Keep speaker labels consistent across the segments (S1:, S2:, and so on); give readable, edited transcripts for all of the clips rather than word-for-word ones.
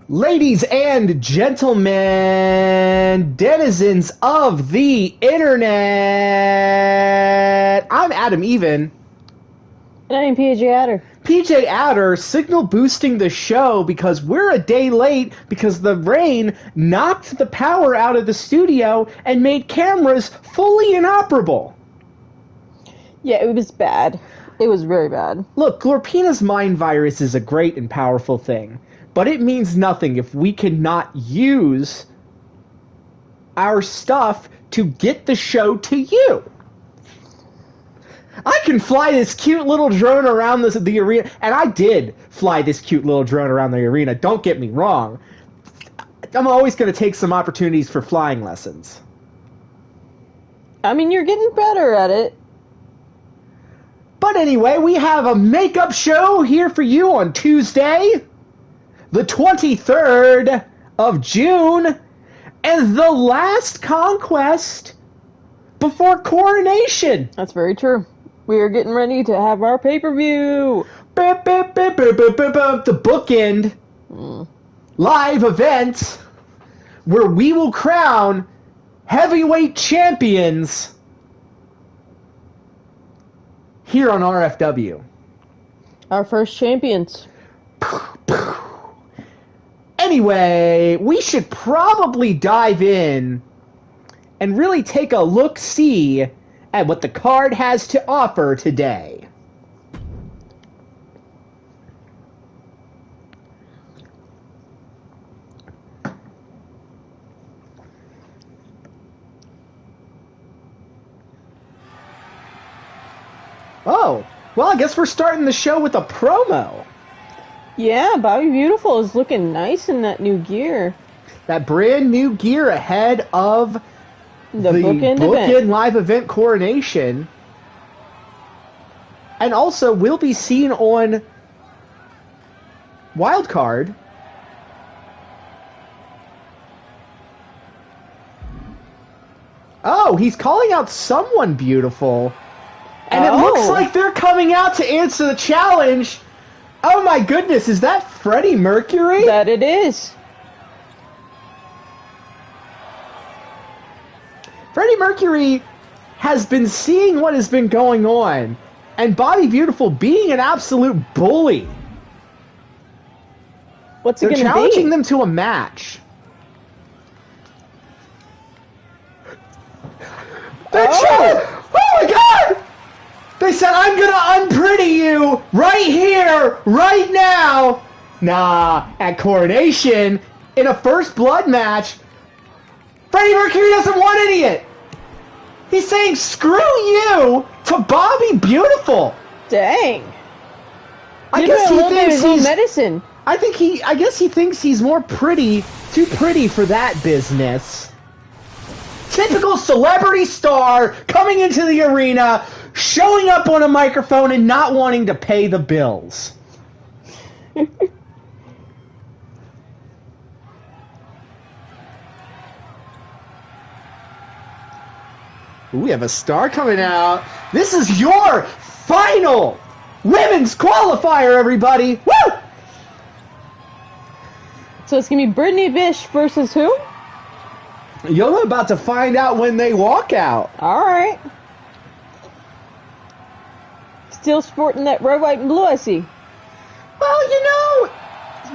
S1: Ladies and gentlemen, denizens of the internet, I'm Adam Even.
S2: And I'm PJ Adder.
S1: PJ Adder, signal boosting the show because we're a day late because the rain knocked the power out of the studio and made cameras fully inoperable.
S2: Yeah, it was bad. It was very bad.
S1: Look, Glorpina's mind virus is a great and powerful thing, but it means nothing if we cannot use our stuff to get the show to you. I can fly this cute little drone around the arena, and I did fly this cute little drone around the arena, don't get me wrong. I'm always going to take some opportunities for flying lessons.
S2: I mean, you're getting better at it.
S1: But anyway, we have a makeup show here for you on Tuesday, the 23rd of June, and the last conquest before coronation.
S2: That's very true. We are getting ready to have our pay-per-view.
S1: The bookend live event where we will crown heavyweight champions here on RFW.
S2: Our first champions.
S1: Anyway, we should probably dive in and really take a look-see at what the card has to offer today. Oh, well, I guess we're starting the show with a promo.
S2: Yeah, Bobby Beautiful is looking nice in that new gear.
S1: That brand new gear ahead of the bookend live event coronation. And also will be seen on Wildcard. Oh, he's calling out someone beautiful. And it looks like they're coming out to answer the challenge. Oh my goodness, is that Freddie Mercury?
S2: That it is.
S1: Freddie Mercury has been seeing what has been going on, and Bobby Beautiful being an absolute bully.
S2: What's it going to be?
S1: They're challenging them to a match. Oh my god! They said, I'm gonna unpretty you right here, right now. Nah, at Coronation, in a first blood match, Freddie Mercury doesn't want any of it. He's saying, screw you to Bobby Beautiful.
S2: Dang.
S1: I guess he thinks he's
S2: medicine.
S1: I guess he thinks he's more pretty, too pretty for that business. Typical celebrity star coming into the arena, showing up on a microphone and not wanting to pay the bills. We have a star coming out. This is your final women's qualifier, everybody. Woo!
S2: So it's going to be Brittany Bish versus who?
S1: You're about to find out when they walk out.
S2: All right. Still sporting that red, white, and blue, I see.
S1: Well,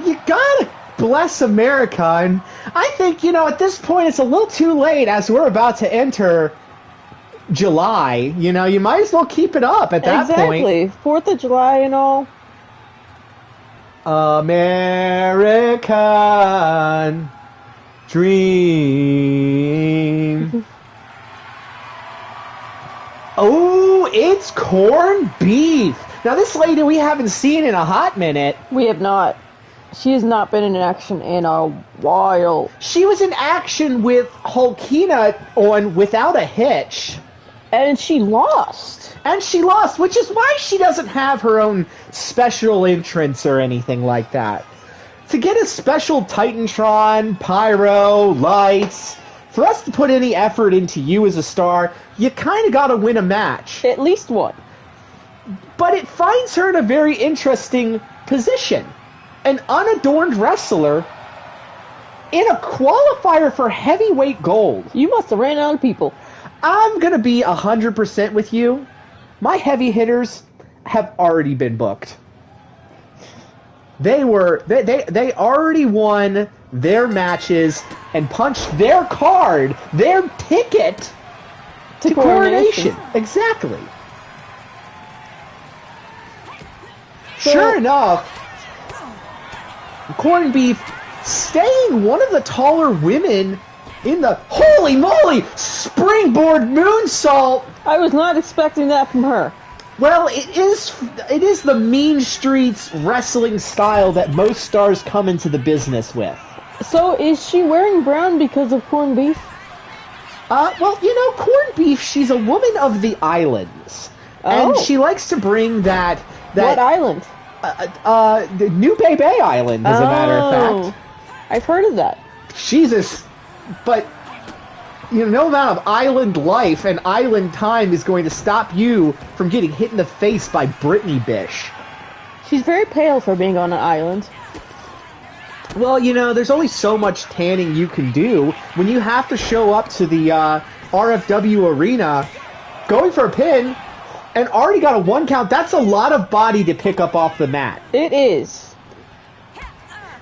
S1: you gotta bless America, and I think, at this point it's a little too late as we're about to enter July. You might as well keep it up at that point.
S2: Exactly. 4th of July and all.
S1: American dream. Oh, it's corned beef. Now, this lady we haven't seen in a hot minute.
S2: We have not. She has not been in action in a while.
S1: She was in action with Hulkina on Without a Hitch.
S2: And she lost.
S1: Which is why she doesn't have her own special entrance or anything like that. To get a special Titantron, pyro, lights, for us to put any effort into you as a star, you kind of got to win a match.
S2: At least one.
S1: But it finds her in a very interesting position. An unadorned wrestler in a qualifier for heavyweight gold.
S2: You must have ran out of people.
S1: I'm going to be 100% with you. My heavy hitters have already been booked. They already won their matches and punched their card, their ticket to Coronation. Exactly. So, sure enough, Corned Beef staying one of the taller women in the holy moly springboard moonsault.
S2: I was not expecting that from her.
S1: Well, it is the mean streets wrestling style that most stars come into the business with.
S2: So is she wearing brown because of Corned Beef?
S1: Well, Corned Beef, she's a woman of the islands.
S2: Oh.
S1: And she likes to bring that
S2: What island?
S1: The New Bay Island, as a matter of fact.
S2: I've heard of that.
S1: But no amount of island life and island time is going to stop you from getting hit in the face by Brittany Bish.
S2: She's very pale for being on an island.
S1: Well, there's only so much tanning you can do when you have to show up to the RFW arena going for a pin and already got a 1 count. That's a lot of body to pick up off the mat.
S2: It is.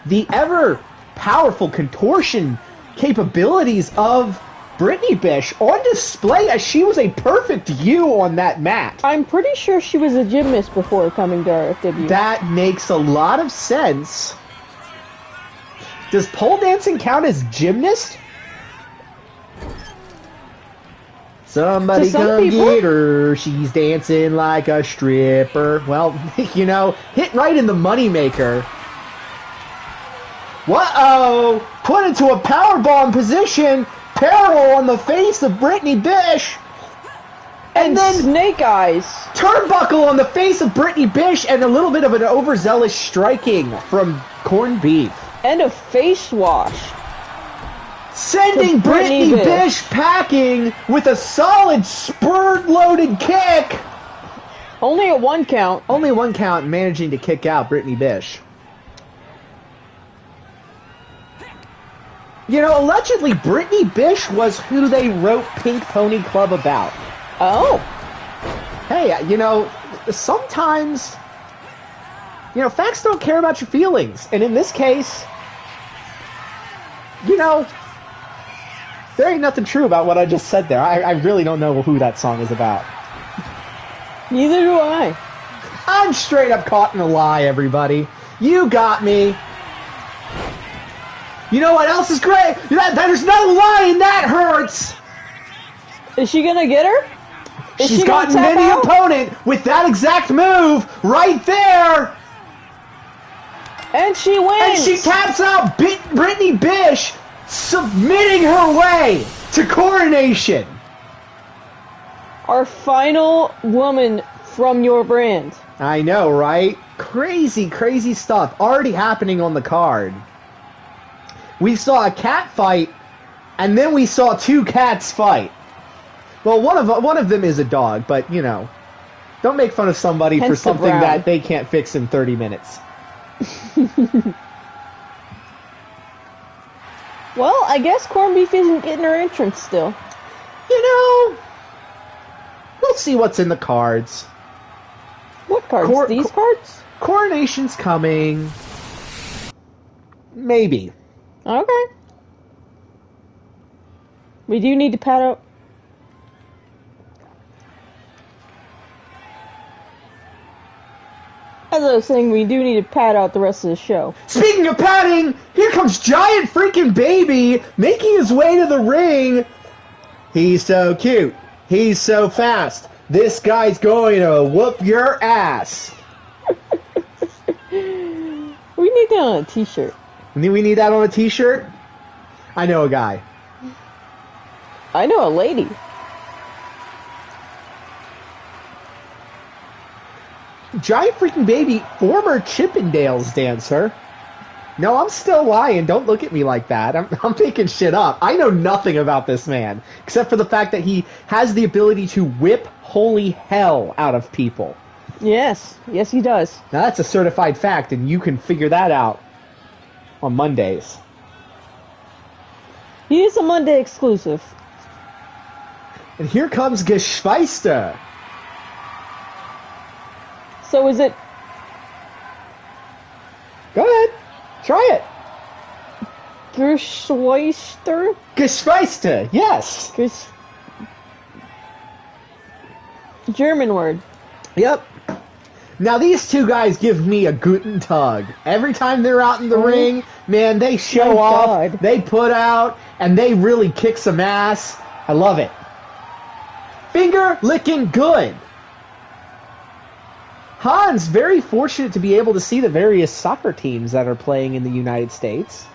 S1: The ever powerful contortion capabilities of Brittany Bish on display as she was a perfect U on that mat.
S2: I'm pretty sure she was a gymnast before coming to RFW.
S1: That makes a lot of sense. Does pole dancing count as gymnast? Somebody come get her. She's dancing like a stripper. Well, hit right in the moneymaker. Whoa! Put into a powerbomb position. Parallel on the face of Brittany Bish. And then
S2: Snake Eyes.
S1: Turnbuckle on the face of Brittany Bish and a little bit of an overzealous striking from Corned Beef.
S2: And a face wash.
S1: Sending Brittany Bish packing with a solid spur-loaded kick.
S2: Only a 1 count.
S1: Only 1 count, managing to kick out Brittany Bish. Allegedly Brittany Bish was who they wrote Pink Pony Club about.
S2: Oh.
S1: Hey, sometimes, facts don't care about your feelings. And in this case, there ain't nothing true about what I just said there. I really don't know who that song is about.
S2: Neither do I.
S1: I'm straight up caught in a lie, everybody. You got me. You know what else is great? There's no lying, that hurts!
S2: Is she gonna get her?
S1: She's got many opponent with that exact move right there!
S2: And she wins!
S1: And she taps out Brittany Bish, submitting her way to Coronation!
S2: Our final woman from your brand.
S1: I know, right? Crazy, crazy stuff already happening on the card. We saw a cat fight, and then we saw 2 cats fight. Well, one of them is a dog, but, don't make fun of somebody for something that they can't fix in 30 minutes.
S2: Well, I guess Corned Beef isn't getting her entrance still.
S1: We'll see what's in the cards.
S2: What cards? These cards?
S1: Coronation's coming. Maybe.
S2: Okay. We do need to pad out. As I was saying, we do need to pad out the rest of the show.
S1: Speaking of padding, here comes Giant Freaking Baby making his way to the ring. He's so cute. He's so fast. This guy's going to whoop your ass.
S2: We need that on a t-shirt.
S1: We need that on a t-shirt? I know a guy.
S2: I know a lady.
S1: Giant Freaking Baby, former Chippendales dancer. No, I'm still lying. Don't look at me like that. I'm making shit up. I know nothing about this man, except for the fact that he has the ability to whip holy hell out of people.
S2: Yes. Yes, he does.
S1: Now, that's a certified fact, and you can figure that out on Mondays.
S2: He is a Monday exclusive.
S1: And here comes Geschweister.
S2: So is it...
S1: Go ahead. Try it.
S2: Geschweister?
S1: Geschweister, yes.
S2: German word.
S1: Yep. Now these two guys give me a guten Tag. Every time they're out in the ring, man, they show off,
S2: God.
S1: they put out, and they really kick some ass. I love it. Finger licking good. Hans, very fortunate to be able to see the various soccer teams that are playing in the United States.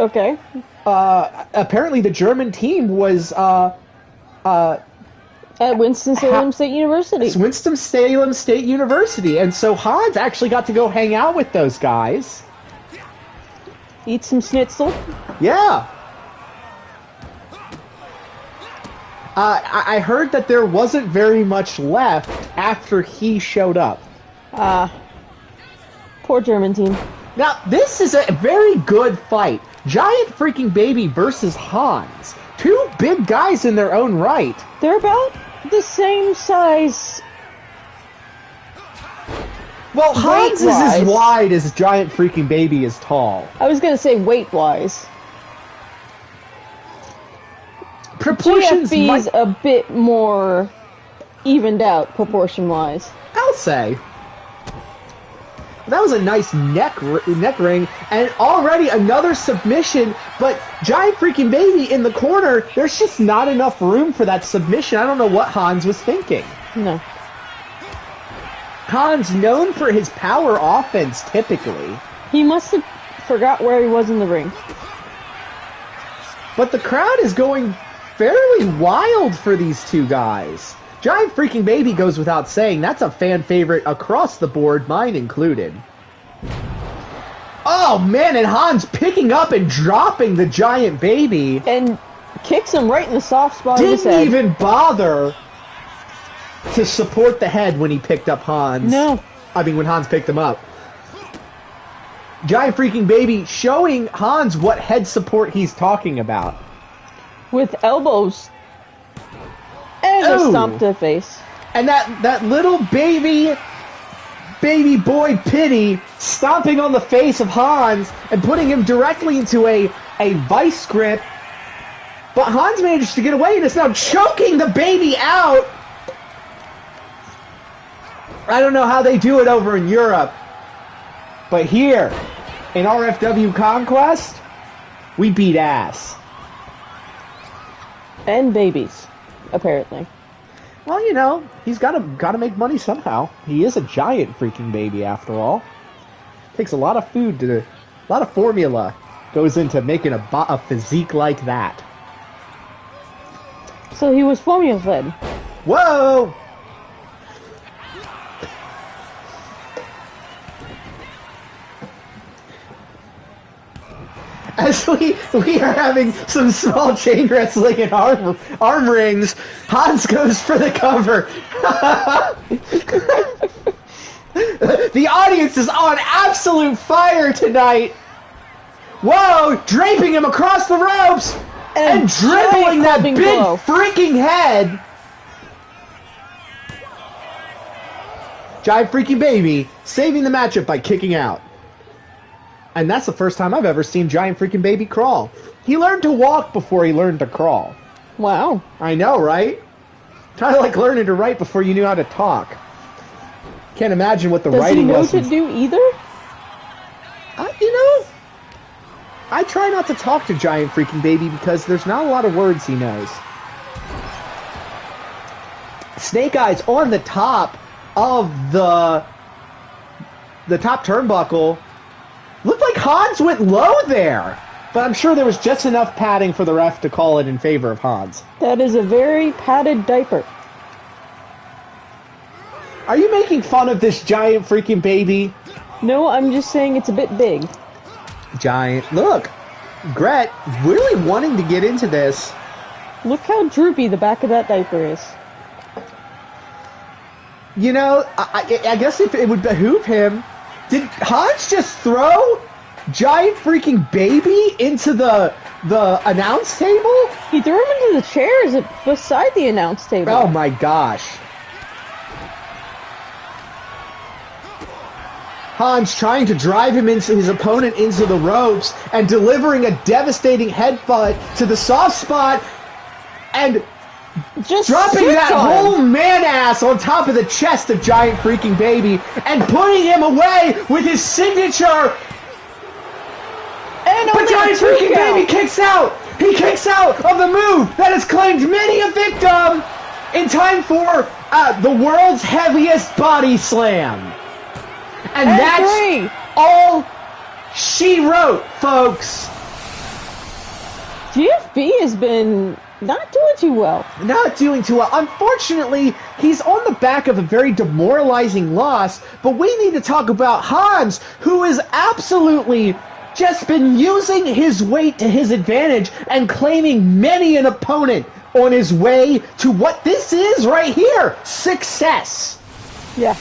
S2: Okay.
S1: Apparently the German team was
S2: At Winston-Salem State University.
S1: It's Winston-Salem State University, and so Hans actually got to go hang out with those guys.
S2: Eat some schnitzel.
S1: Yeah. I heard that there wasn't very much left after he showed up.
S2: Poor German team.
S1: Now, this is a very good fight. Giant freaking Baby versus Hans. Two big guys in their own right.
S2: They're about the same size.
S1: Well, Hans is
S2: Weight-wise.
S1: as wide as Giant freaking Baby is tall.
S2: I was gonna say weight-wise.
S1: Proportions
S2: GFB's
S1: might...
S2: a bit more evened out proportion-wise.
S1: I'll say. That was a nice neck ring, and already another submission, but Giant freaking Baby in the corner, there's just not enough room for that submission. I don't know what Hans was thinking.
S2: No.
S1: Hans, known for his power offense, typically.
S2: He must have forgot where he was in the ring.
S1: But the crowd is going fairly wild for these two guys. Giant freaking Baby goes without saying. That's a fan favorite across the board, mine included. Oh, man, and Hans picking up and dropping the Giant Baby.
S2: And kicks him right in the soft spot of his head.
S1: Didn't even bother to support the head when he picked up Hans.
S2: No.
S1: I mean, when Hans picked him up. Giant freaking Baby showing Hans what head support he's talking about.
S2: With elbows. And a
S1: Ooh.
S2: stomp to the face.
S1: And that little baby boy Pity stomping on the face of Hans and putting him directly into a vice grip. But Hans managed to get away and is now choking the baby out. I don't know how they do it over in Europe. But here, in RFW Conquest, we beat ass.
S2: And babies, apparently.
S1: Well, you know, he's got to make money somehow. He is a giant freaking baby, after all. Takes a lot of food a lot of formula goes into making a physique like that.
S2: So he was formula fed.
S1: Whoa! As we are having some small chain wrestling and arm rings, Hans goes for the cover. The audience is on absolute fire tonight. Whoa! Draping him across the ropes and dribbling that big freaking head. Giant freaking Baby saving the matchup by kicking out. And that's the first time I've ever seen Giant freaking Baby crawl. He learned to walk before he learned to crawl.
S2: Wow.
S1: I know, right? Kind of like learning to write before you knew how to talk. Can't imagine what the writing
S2: Does he know
S1: lessons...
S2: to do either?
S1: You know, I try not to talk to Giant freaking Baby because there's not a lot of words he knows. Snake Eyes on the top of the top turnbuckle. Looked like Hans went low there, but I'm sure there was just enough padding for the ref to call it in favor of Hans.
S2: That is a very padded diaper.
S1: Are you making fun of this Giant freaking Baby?
S2: No, I'm just saying it's a bit big.
S1: Giant. Look, Gret really wanting to get into this.
S2: Look how droopy the back of that diaper is.
S1: You know, I guess if it would behoove him. Did Hans just throw Giant freaking Baby into the the announce table?
S2: He threw him into the chairs beside the announce table.
S1: Oh my gosh. Hans trying to drive his opponent into the ropes and delivering a devastating headbutt to the soft spot and
S2: just
S1: dropping that whole man-ass on top of the chest of Giant Freaking Baby and putting him away with his signature. But Giant Freaking Baby kicks out. He kicks out of the move that has claimed many a victim in time for the world's heaviest body slam. And that's all she wrote, folks.
S2: GFB has been not doing too well.
S1: Not doing too well. Unfortunately, he's on the back of a very demoralizing loss, but we need to talk about Hans, who has absolutely just been using his weight to his advantage and claiming many an opponent on his way to what this is right here, success.
S2: Yeah.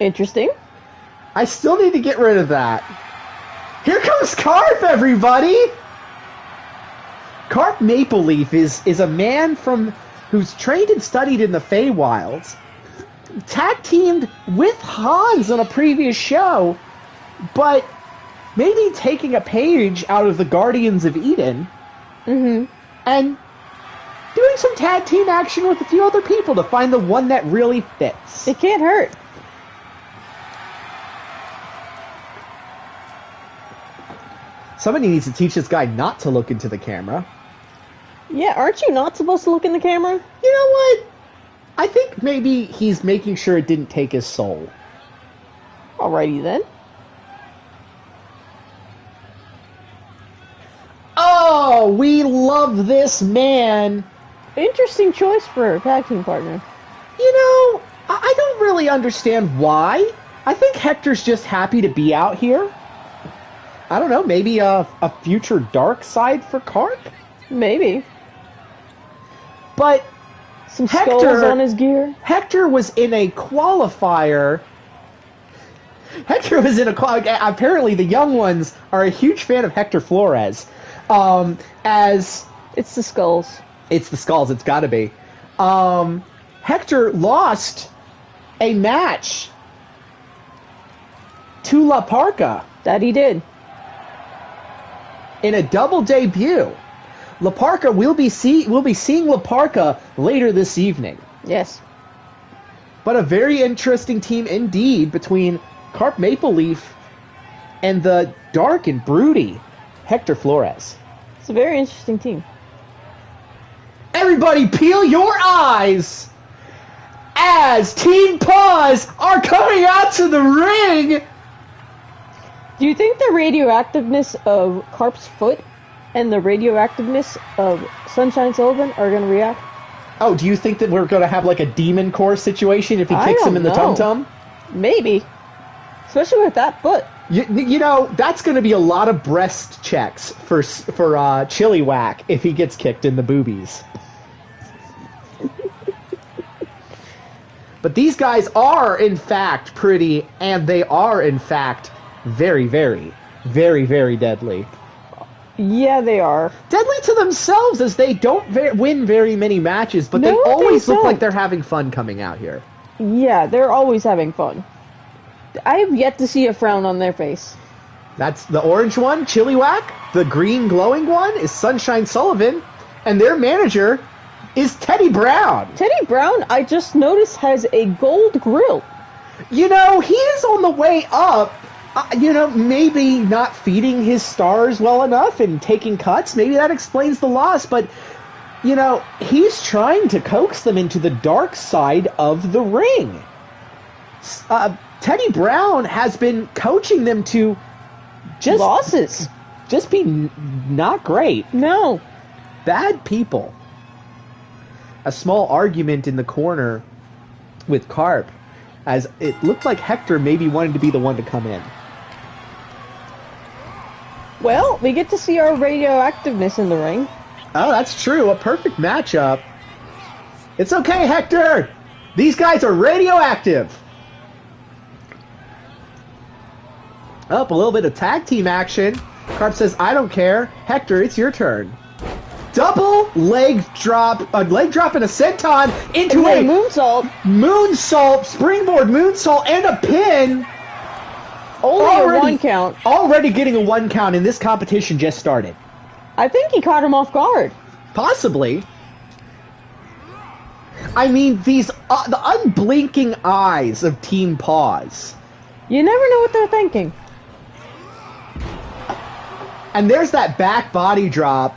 S2: Interesting.
S1: I still need to get rid of that. Here comes Carp, everybody! Carp Maple Leaf is a man who's trained and studied in the Feywilds, tag teamed with Hans on a previous show, but maybe taking a page out of the Guardians of Eden, and doing some tag team action with a few other people to find the one that really fits.
S2: It can't hurt.
S1: Somebody needs to teach this guy not to look into the camera.
S2: Yeah, aren't you not supposed to look in the camera?
S1: You know what? I think maybe he's making sure it didn't take his soul.
S2: Alrighty then.
S1: Oh, we love this man.
S2: Interesting choice for a tag team partner.
S1: You know, I don't really understand why. I think Hector's just happy to be out here. I don't know, maybe a future dark side for Carp?
S2: Maybe.
S1: But
S2: some skulls on his gear.
S1: Hector was in a qualifier. Apparently the young ones are a huge fan of Hector Flores. As
S2: it's the skulls.
S1: It's the skulls, it's gotta be. Hector lost a match to La Parca.
S2: That he did.
S1: In a double debut. La Parca, we'll be seeing La Parca later this evening.
S2: Yes.
S1: But a very interesting team indeed between Carp Maple Leaf and the dark and broody Hector Flores.
S2: It's a very interesting team.
S1: Everybody peel your eyes as Team Paws are coming out to the ring.
S2: Do you think the radioactiveness of Carp's foot and the radioactiveness of Sunshine Sullivan are going to react?
S1: Oh, do you think that we're going to have like a demon core situation if he kicks him in the tum-tum?
S2: Maybe. Especially with that foot.
S1: You know, that's going to be a lot of breast checks for Chilliwack if he gets kicked in the boobies. But these guys are, in fact, pretty, and they are, in fact, very, very, very, very deadly.
S2: Yeah, they are.
S1: Deadly to themselves, as they don't win very many matches, but they always look like they're having fun coming out here.
S2: Yeah, they're always having fun. I have yet to see a frown on their face.
S1: That's the orange one, Chilliwack. The green glowing one is Sunshine Sullivan. And their manager is Teddy Brown.
S2: Teddy Brown, I just noticed, has a gold grill.
S1: You know, he is on the way up. Maybe not feeding his stars well enough and taking cuts. Maybe that explains the loss. But, he's trying to coax them into the dark side of the ring. Teddy Brown has been coaching them to just...
S2: losses.
S1: Just be not great.
S2: No.
S1: Bad people. A small argument in the corner with Carp, as it looked like Hector maybe wanted to be the one to come in.
S2: Well, we get to see our radioactiveness in the ring.
S1: Oh, that's true. A perfect matchup. It's okay, Hector. These guys are radioactive. Up, a little bit of tag team action. Carp says, I don't care. Hector, it's your turn. Double leg drop and a senton into a moonsault, springboard moonsault, and a pin.
S2: Only a 1 count.
S1: Already getting a 1 count, and this competition just started.
S2: I think he caught him off guard.
S1: Possibly. I mean, the unblinking eyes of Team Paws.
S2: You never know what they're thinking.
S1: And there's that back body drop.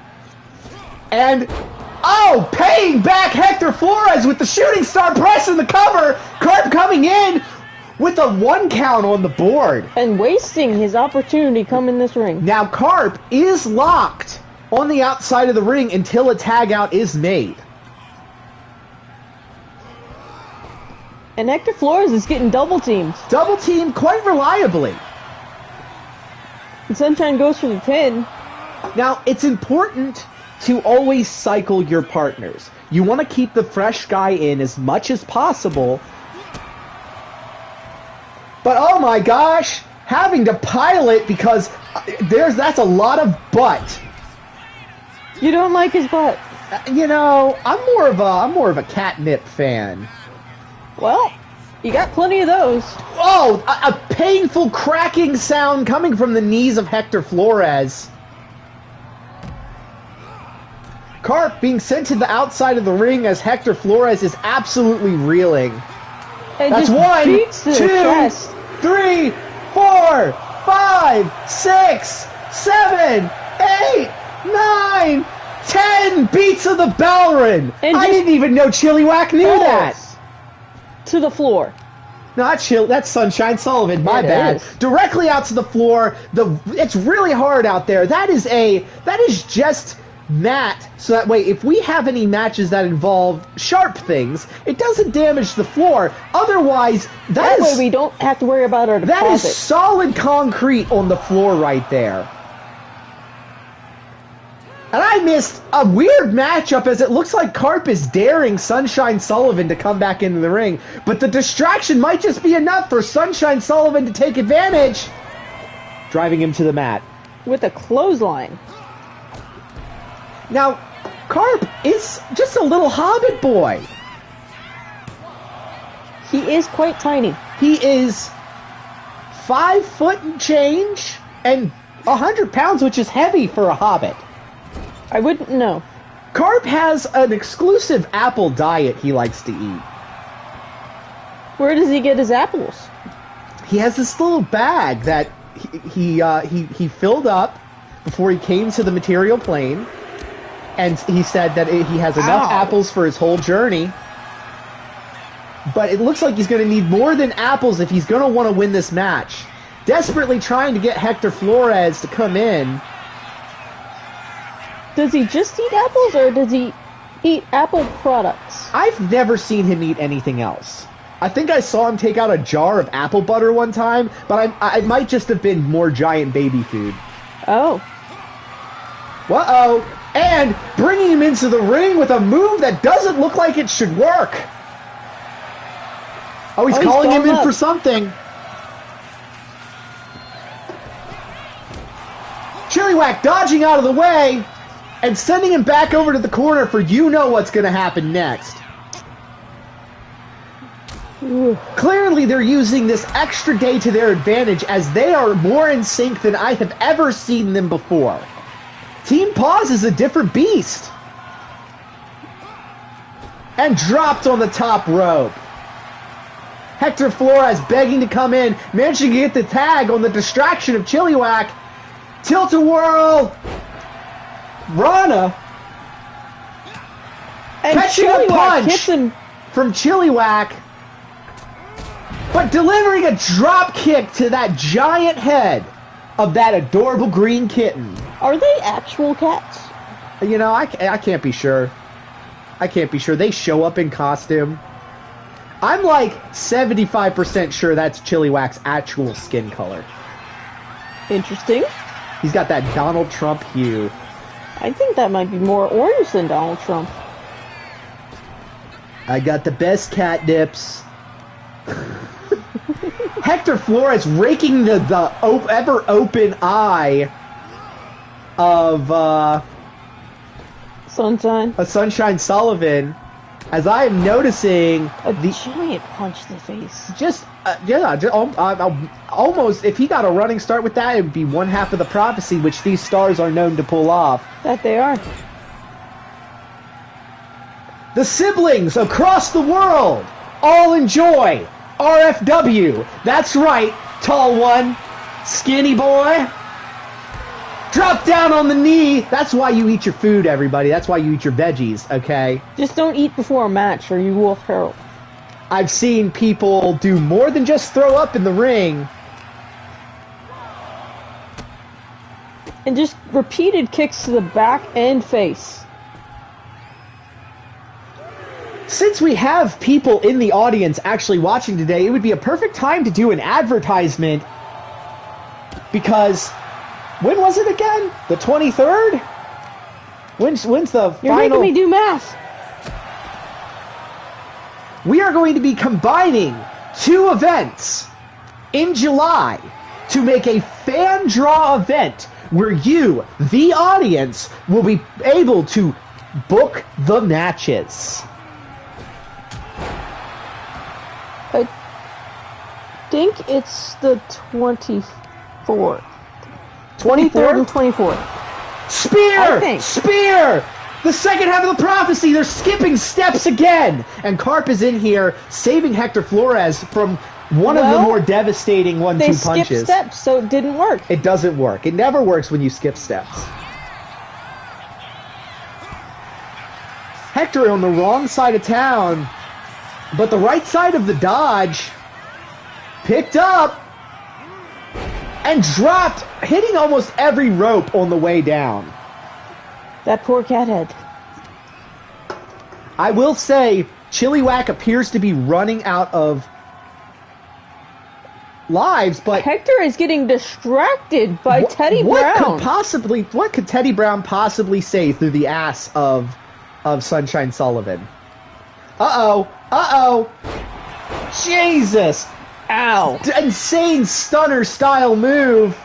S1: And, oh, paying back Hector Flores with the shooting star press in the cover. Carp coming in with a 1 count on the board.
S2: And wasting his opportunity coming this ring.
S1: Now, Carp is locked on the outside of the ring until a tag out is made.
S2: And Hector Flores is getting double teamed.
S1: Double teamed quite reliably.
S2: And Sunshine goes for the pin.
S1: Now, it's important to always cycle your partners. You want to keep the fresh guy in as much as possible. But oh my gosh, having to pilot because that's a lot of butt.
S2: You don't like his butt.
S1: You know, I'm more of a catnip fan.
S2: Well, you got plenty of those.
S1: Oh, a painful cracking sound coming from the knees of Hector Flores. Carp being sent to the outside of the ring as Hector Flores is absolutely reeling.
S2: And
S1: that's 1, 2, 3, 4, 5, 6, 7, 8, 9, 10 beats of the bell ring. I didn't even know Chilliwack knew that.
S2: To the floor.
S1: Not that's Sunshine Sullivan, my bad.
S2: Is.
S1: Directly out to the floor. It's really hard out there. That is just mat, so that way if we have any matches that involve sharp things, it doesn't damage the floor. Otherwise, that
S2: way we don't have to worry about our deposit.
S1: That is solid concrete on the floor right there. And I missed a weird matchup as it looks like Carp is daring Sunshine Sullivan to come back into the ring, but the distraction might just be enough for Sunshine Sullivan to take advantage, driving him to the mat.
S2: With a clothesline.
S1: Now, Carp is just a little hobbit boy.
S2: He is quite tiny.
S1: He is 5 foot and change and 100 pounds, which is heavy for a hobbit.
S2: I wouldn't know.
S1: Carp has an exclusive apple diet he likes to eat.
S2: Where does he get his apples?
S1: He has this little bag that he filled up before he came to the material plane. And he said that he has enough apples for his whole journey. But it looks like he's going to need more than apples if he's going to want to win this match. Desperately trying to get Hector Flores to come in.
S2: Does he just eat apples, or does he eat apple products?
S1: I've never seen him eat anything else. I think I saw him take out a jar of apple butter one time, but I might just have been more giant baby food.
S2: Oh.
S1: Uh-oh. And bringing him into the ring with a move that doesn't look like it should work. Oh, he's calling him in for something. Chilliwack dodging out of the way and sending him back over to the corner for you know what's going to happen next. Clearly they're using this extra day to their advantage as they are more in sync than I have ever seen them before. Team Paws is a different beast. And dropped on the top rope. Hector Flores begging to come in, managing to get the tag on the distraction of Chilliwack. Tilt-a-whirl. Rana.
S2: And
S1: catching a punch from Chilliwack. But delivering a drop kick to that giant head of that adorable green kitten.
S2: Are they actual cats?
S1: You know, I can't be sure. I can't be sure. They show up in costume. I'm like 75% sure that's Chilliwack's actual skin color.
S2: Interesting.
S1: He's got that Donald Trump hue.
S2: I think that might be more orange than Donald Trump.
S1: I got the best catnips. Hector Flores raking the ever open eye of Sunshine Sullivan, as I am noticing
S2: a giant punch to the face.
S1: Almost, if he got a running start with that, it would be one half of the prophecy, which these stars are known to pull off.
S2: That they are.
S1: The siblings across the world all enjoy RFW. That's right, tall one, skinny boy. Drop down on the knee. That's why you eat your food, everybody. That's why you eat your veggies, okay?
S2: Just don't eat before a match or you will hurl.
S1: I've seen people do more than just throw up in the ring.
S2: And just repeated kicks to the back and face.
S1: Since we have people in the audience actually watching today, it would be a perfect time to do an advertisement. Because, when was it again? The 23rd? When's the
S2: You're
S1: final?
S2: making me do math.
S1: We are going to be combining 2 events in July to make a fan draw event where you, the audience, will be able to book the matches.
S2: I think it's the 24th. 23rd and 24th.
S1: Spear! Spear! The second half of the prophecy, they're skipping steps again! And Carp is in here saving Hector Flores from one of the more devastating 1-2 punches.
S2: They skipped steps, so it didn't work.
S1: It doesn't work. It never works when you skip steps. Hector on the wrong side of town, but the right side of the dodge picked up and dropped, hitting almost every rope on the way down.
S2: That poor cat head.
S1: I will say, Chilliwack appears to be running out of lives, but
S2: Hector is getting distracted by Teddy Brown.
S1: What could Teddy Brown possibly say through the ass of Sunshine Sullivan? Uh-oh. Jesus.
S2: Ow.
S1: Insane stunner style move.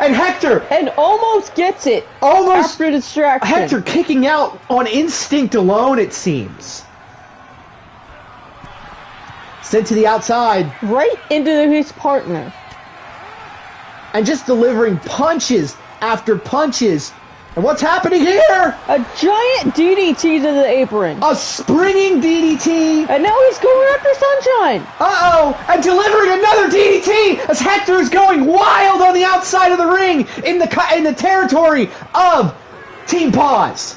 S1: And Hector.
S2: And almost gets it.
S1: Almost.
S2: After distraction.
S1: Hector kicking out on instinct alone, it seems. Sent to the outside.
S2: Right into his partner.
S1: And just delivering punches after punches. And what's happening here?
S2: A giant DDT to the apron.
S1: A springing DDT.
S2: And now he's going after Sunshine.
S1: Uh-oh. And delivering another DDT as Hector is going wild on the outside of the ring in the territory of Team Paws.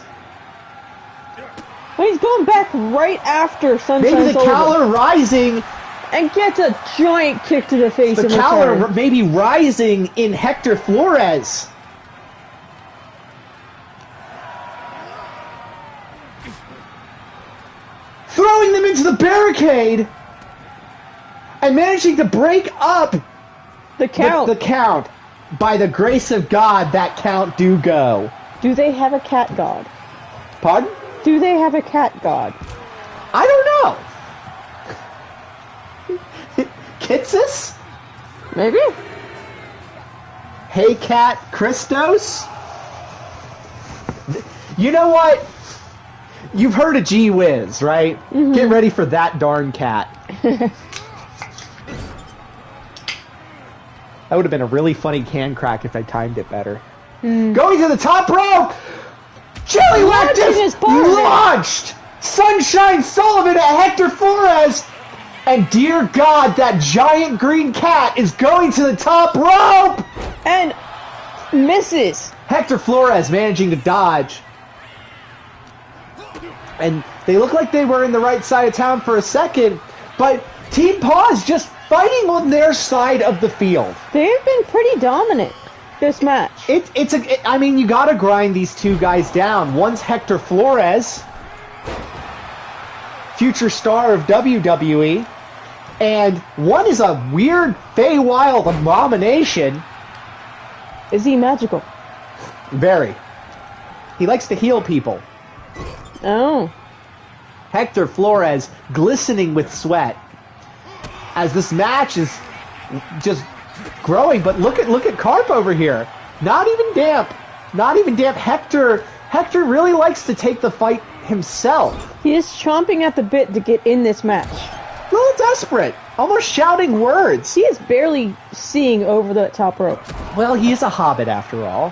S2: And he's going back right after Sunshine
S1: Maybe the
S2: Sullivan.
S1: Cowler rising.
S2: And gets a giant kick to the face.
S1: The Cowler maybe rising in Hector Flores. Throwing them into the barricade and managing to break up
S2: the count.
S1: The count. By the grace of God, that count do go.
S2: Do they have a cat god?
S1: Pardon?
S2: Do they have a cat god?
S1: I don't know. Kitsis?
S2: Maybe.
S1: Hey Cat Christos? You know what? You've heard of Gee Whiz, right? Mm-hmm. Get ready for that darn cat. That would have been a really funny can crack if I timed it better. Going to the top rope! Chilliwack just launched Sunshine Sullivan at Hector Flores! And dear God, that giant green cat is going to the top rope!
S2: And misses.
S1: Hector Flores managing to dodge. And they look like they were in the right side of town for a second, but Team Paws just fighting on their side of the field.
S2: They've been pretty dominant this match.
S1: I mean, you gotta grind these two guys down. One's Hector Flores, future star of WWE, and one is a weird Feywild abomination.
S2: Is he magical?
S1: Very. He likes to heal people.
S2: Oh.
S1: Hector Flores glistening with sweat as this match is just growing. But look at Carp over here. Not even damp. Not even damp. Hector really likes to take the fight himself.
S2: He is chomping at the bit to get in this match.
S1: A little desperate. Almost shouting words.
S2: He is barely seeing over the top rope.
S1: Well, he is a hobbit after all.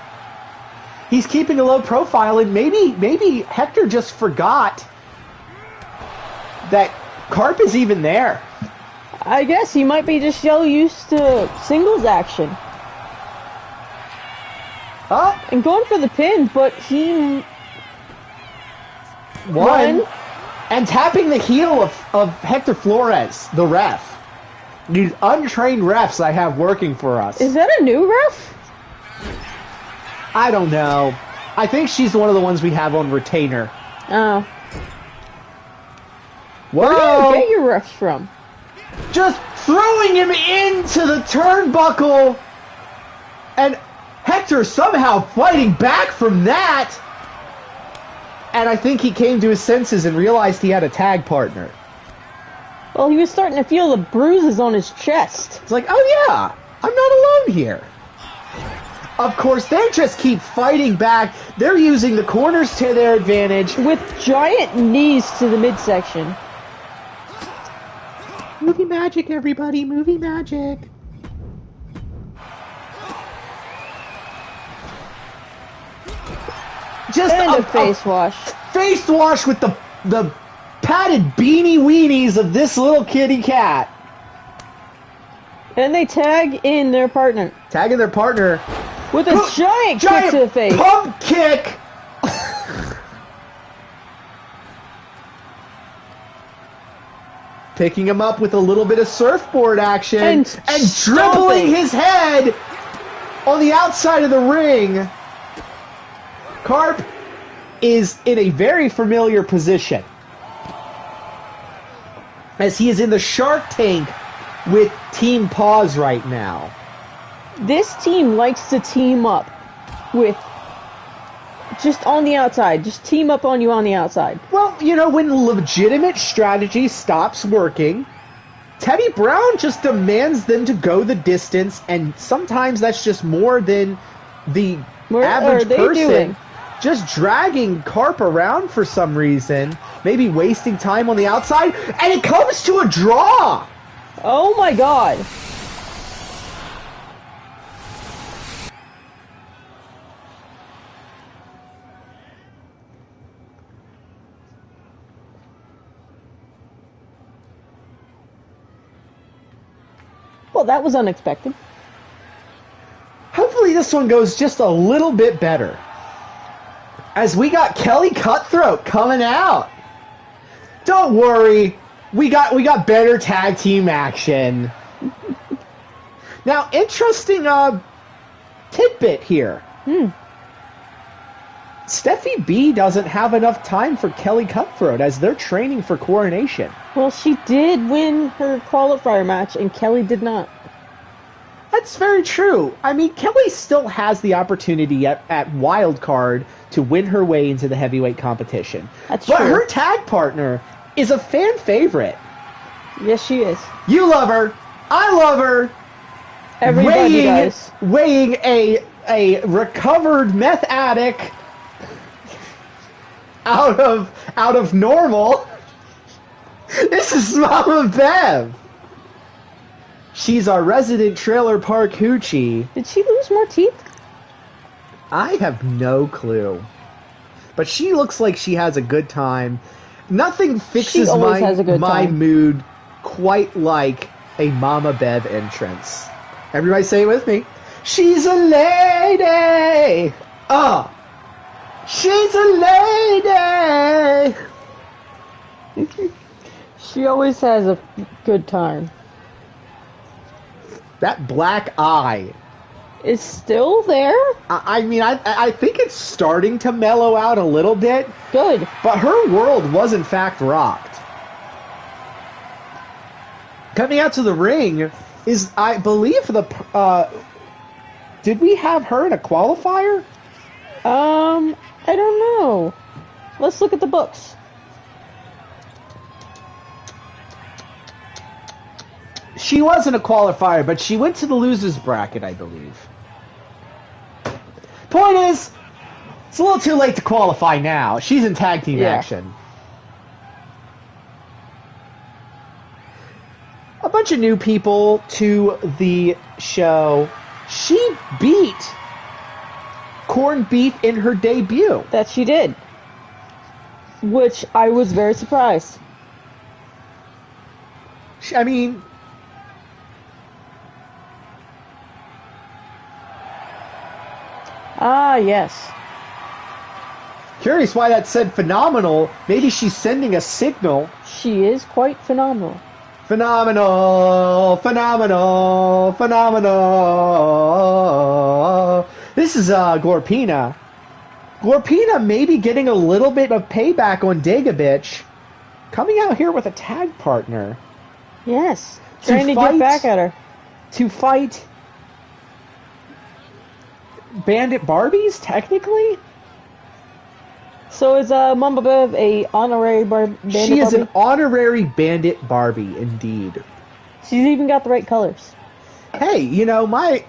S1: He's keeping a low profile, and maybe Hector just forgot that Carp is even there.
S2: I guess he might be just so used to singles action. And going for the pin, but he
S1: won. And tapping the heel of Hector Flores, the ref. These untrained refs I have working for us.
S2: Is that a new ref?
S1: I don't know. I think she's one of the ones we have on retainer.
S2: Oh.
S1: Whoa!
S2: Where do you get your refs from?
S1: Just throwing him into the turnbuckle, and Hector somehow fighting back from that. And I think he came to his senses and realized he had a tag partner.
S2: Well, he was starting to feel the bruises on his chest.
S1: It's like, oh yeah, I'm not alone here. Of course, they just keep fighting back. They're using the corners to their advantage.
S2: With giant knees to the midsection.
S1: Movie magic, everybody. Movie magic. Just
S2: a face wash.
S1: Face wash with the padded beanie weenies of this little kitty cat.
S2: And they tag in their partner.
S1: Tagging their partner.
S2: With a giant kick to the face.
S1: Pump kick. Picking him up with a little bit of surfboard action. And dribbling his head on the outside of the ring. Carp is in a very familiar position, as he is in the Shark Tank with Team Paws right now.
S2: This team likes to team up with just on the outside. Just team up on you on the outside.
S1: Well, you know, when legitimate strategy stops working, Teddy Brown just demands them to go the distance, and sometimes that's just more than the average person. Doing? Just dragging Carp around for some reason, maybe wasting time on the outside, and it comes to a draw!
S2: Oh my god. Well, that was unexpected.
S1: Hopefully this one goes just a little bit better, as we got Kelly Cutthroat coming out. Don't worry, we got better tag team action. Now, interesting tidbit here. Steffi B doesn't have enough time for Kelly Cutthroat as they're training for Coronation.
S2: Well, she did win her qualifier match, and Kelly did not.
S1: That's very true. I mean, Kelly still has the opportunity at Wild Card to win her way into the heavyweight competition.
S2: That's true.
S1: But her tag partner is a fan favorite.
S2: Yes, she is.
S1: You love her. I love her.
S2: Everybody does.
S1: Weighing a recovered meth addict out of normal. This is Mama Bev. She's our resident trailer park hoochie.
S2: Did she lose more teeth?
S1: I have no clue. But she looks like she has a good time. Nothing fixes my mood quite like a Mama Bev entrance. Everybody say it with me. She's a lady. She's a lady.
S2: She always has a good time.
S1: That black eye
S2: is still there?
S1: I mean, I think it's starting to mellow out a little bit.
S2: Good.
S1: But her world was, in fact, rocked. Coming out to the ring is, I believe, did we have her in a qualifier?
S2: I don't know. Let's look at the books.
S1: She wasn't a qualifier, but she went to the losers bracket, I believe. Point is, it's a little too late to qualify now. She's in tag team action. A bunch of new people to the show. She beat Corned Beef in her debut.
S2: That she did. Which I was very surprised.
S1: I mean...
S2: Ah, yes.
S1: Curious why that said phenomenal. Maybe she's sending a signal.
S2: She is quite phenomenal.
S1: Phenomenal, phenomenal, phenomenal. This is Glorpina. Glorpina maybe getting a little bit of payback on Dagobitch. Coming out here with a tag partner.
S2: Yes. Trying to get back at her.
S1: To fight Bandit Barbies, technically?
S2: So is Mamba Bev a honorary Bandit
S1: She is
S2: Barbie?
S1: an honorary Bandit Barbie, indeed.
S2: She's even got the right colors.
S1: Hey, you know, my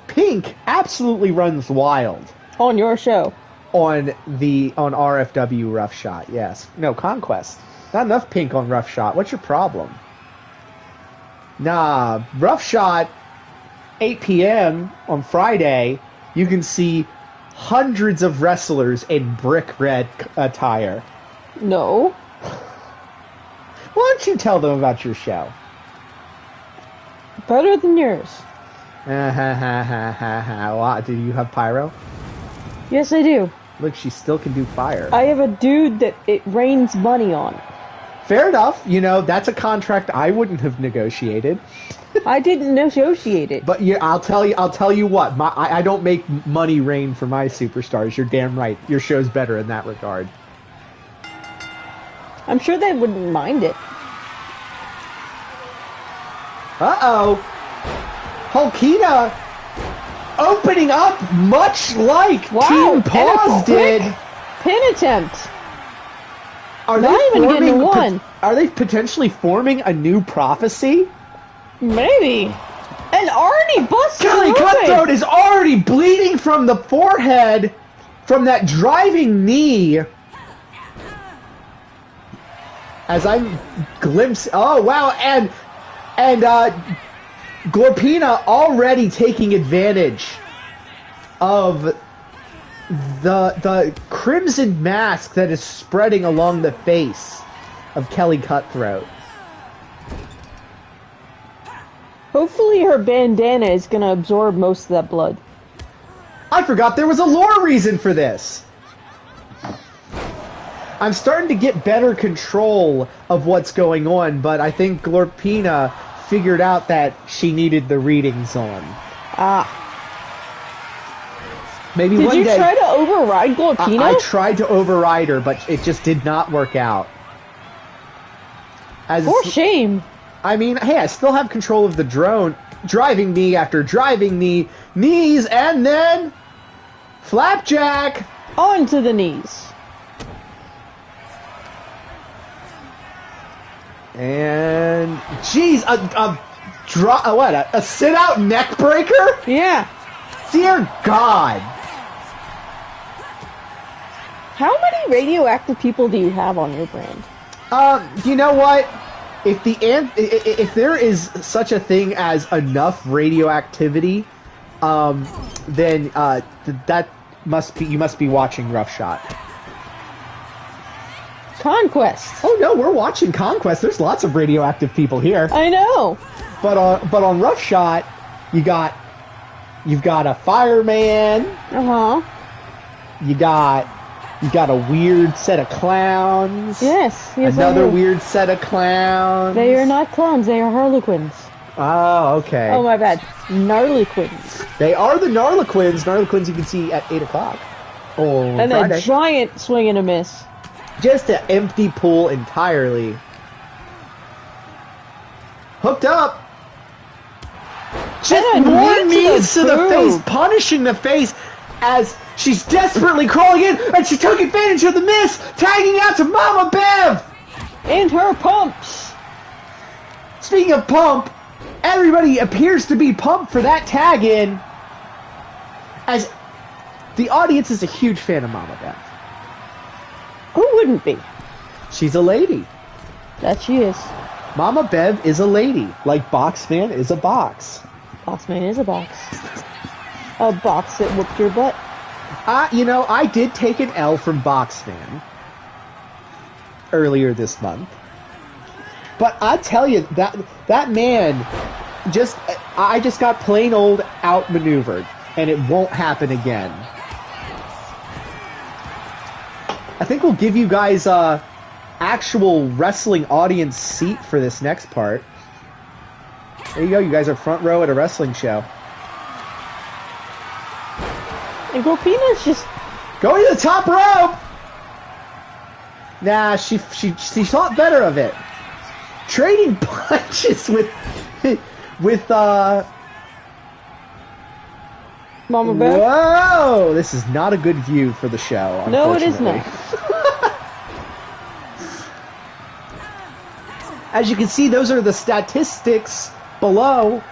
S1: pink absolutely runs wild.
S2: On your show.
S1: On RFW Rough Shot, yes. No, Conquest. Not enough pink on Rough Shot. What's your problem? Nah, Rough Shot, 8 p.m. on Friday, you can see hundreds of wrestlers in brick red attire.
S2: No.
S1: Why don't you tell them about your show?
S2: Better than yours.
S1: What, do you have pyro?
S2: Yes, I do.
S1: Look, she still can do fire.
S2: I have a dude that it rains money on.
S1: Fair enough. You know, that's a contract I wouldn't have negotiated.
S2: I didn't negotiate it.
S1: But yeah, I'll tell you what. I don't make money rain for my superstars. You're damn right. Your show's better in that regard.
S2: I'm sure they wouldn't mind it.
S1: Uh-oh. Hulkina opening up much like Team Paws did.
S2: Pin attempt.
S1: Are
S2: Not
S1: they
S2: even getting
S1: forming,
S2: one.
S1: Are they potentially forming a new prophecy?
S2: Maybe. And already busted
S1: Kelly
S2: open.
S1: Cutthroat is already bleeding from the forehead from that driving knee. As I'm glimpsing... Oh, wow. And Glorpina already taking advantage of the crimson mask that is spreading along the face of Kelly Cutthroat.
S2: Hopefully her bandana is going to absorb most of that blood.
S1: I forgot there was a lore reason for this. I'm starting to get better control of what's going on, but I think Glorpina figured out that she needed the readings on.
S2: Ah.
S1: Maybe
S2: Did
S1: one
S2: you
S1: day
S2: try to override Glorpina?
S1: I tried to override her, but it just did not work out.
S2: For shame.
S1: I mean, hey, I still have control of the drone, driving knee after driving knee, knees, and then flapjack.
S2: On to the knees.
S1: And jeez, a sit-out neck breaker?
S2: Yeah.
S1: Dear God.
S2: How many radioactive people do you have on your brand?
S1: You know what? If there is such a thing as enough radioactivity, then that must be, you must be watching Rough Shot.
S2: Conquest.
S1: Oh no, we're watching Conquest. There's lots of radioactive people here.
S2: I know.
S1: But on Rough Shot, you've got a fireman. You got a weird set of clowns.
S2: Yes.
S1: Another weird set of clowns.
S2: They are not clowns. They are harlequins.
S1: Oh, okay.
S2: Oh my bad. Gnarlyquins.
S1: They are the Gnarlyquins. Gnarlyquins you can see at 8 o'clock.
S2: And
S1: Friday.
S2: a giant swing and a miss.
S1: Just an empty pool entirely. Hooked up. Just more knees to the face, punishing the face as she's desperately crawling in, and she took advantage of the miss, tagging out to Mama Bev.
S2: And her pumps.
S1: Speaking of pump, Everybody appears to be pumped for that tag in, as the audience is a huge fan of Mama Beth.
S2: Who wouldn't be?
S1: She's a lady.
S2: That she is.
S1: Mama Bev is a lady, like Boxman is a box.
S2: Boxman is a box. A box that whooped your butt.
S1: I did take an L from Boxman earlier this month. But I tell you, that man, I just got plain old outmaneuvered, and it won't happen again. I think we'll give you guys a actual wrestling audience seat for this next part. There you go, you guys are front row at a wrestling show.
S2: And Gorpina's just
S1: going to the top rope! Nah, she thought better of it. Trading punches with
S2: Mama Bear.
S1: Whoa! This is not a good view for the show.
S2: No, it is not.
S1: As you can see, those are the statistics below.